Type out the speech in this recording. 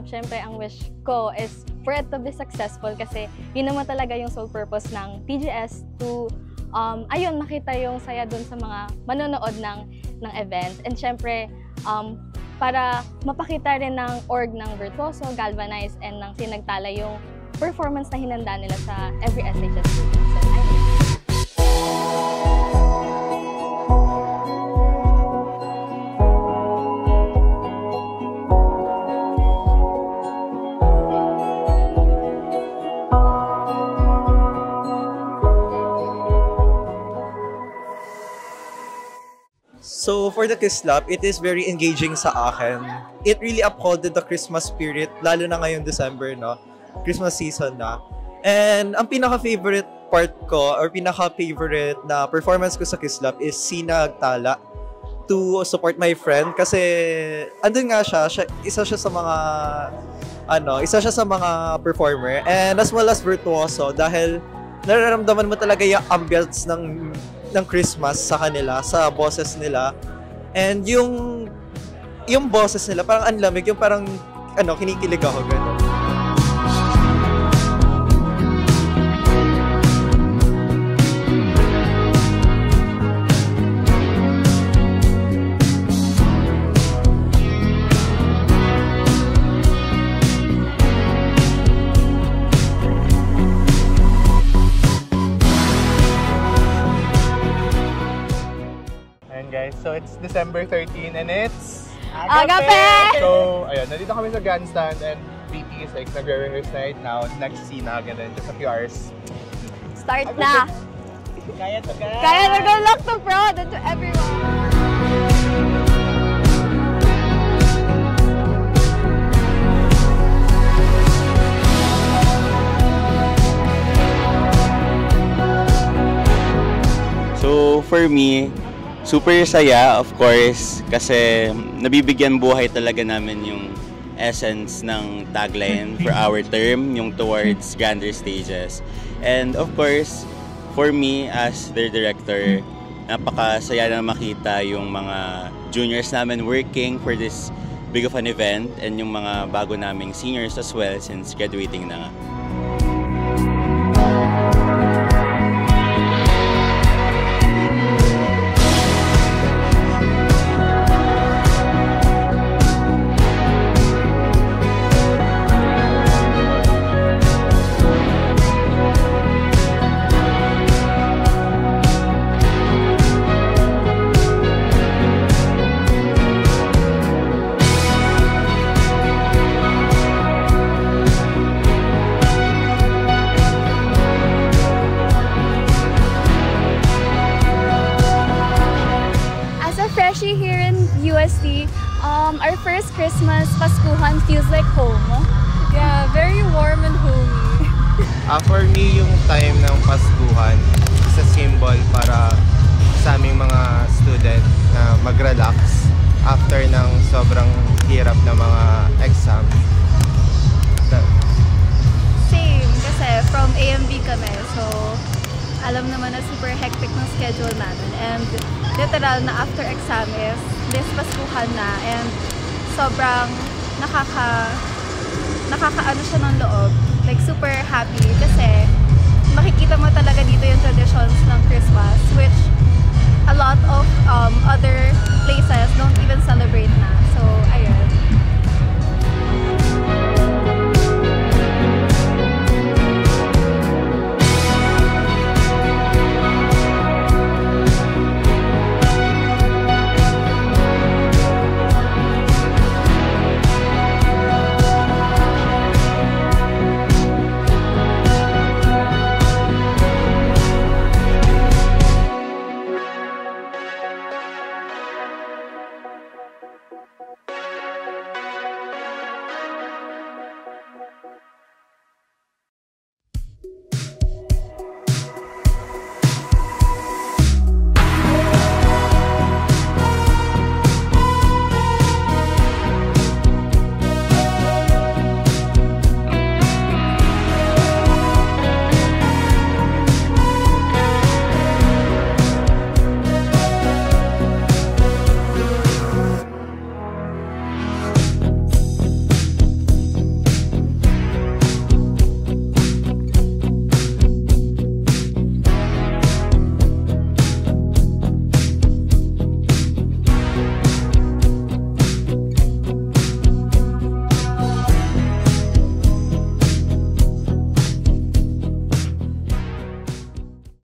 syempre ang wish ko is for it to be successful kasi yun naman talaga yung sole purpose ng TGS to ayun, makita yung saya dun sa mga manonood ng event. And syempre, para mapakita rin ng org ng Virtuoso, Galvanize, and ng Sinagtala yung performance na hinanda nila sa every SHS. So, ayun. So for the Kislap, it is very engaging sa akin. It really upholded the Christmas spirit, lalo na ngayong December, no? Christmas season na. And ang pinaka-favorite part ko, or pinaka-favorite na performance ko sa Kislap is Sinagtala to support my friend. Kasi andun nga siya, isa siya sa mga performer. And as well as Virtuoso, dahil nararamdaman mo talaga yung ambience ng Christmas sa kanila, sa boses nila. And yung boses nila, parang anlamig, yung parang kinikilig ako, gano'n. So it's December 13 and it's Agape! So ayun, nandito kami sa grandstand and VP is like nagre-rehearse right now. Next scene na, ganun, just a few hours. Start na! Kaya to guys! Kaya to good luck to Prod and to everyone! So for me, super saya, of course, kasi nabibigyan buhay talaga namin yung essence ng tagline for our term, yung towards grander stages. And of course, for me as their director, napakasaya na makita yung mga juniors namin working for this big of an event and yung mga bago naming seniors as well since graduating na nga. Here in UST, our first Christmas Paskuhan feels like home. Yeah, very warm and homey. For me, yung time ng Paskuhan is a symbol para sa aming mga student na mag-relax after ng sobrang hirap na mga exam. Same, kasi from AMB kami, so alam naman na super hectic ng schedule namin. And literal na after exam is this Paskuhan na, and sobrang nakakaano siya ng loob. Like super happy kasi makikita mo talaga dito yung traditions ng Christmas, which a lot of other places don't even celebrate na. So ayun.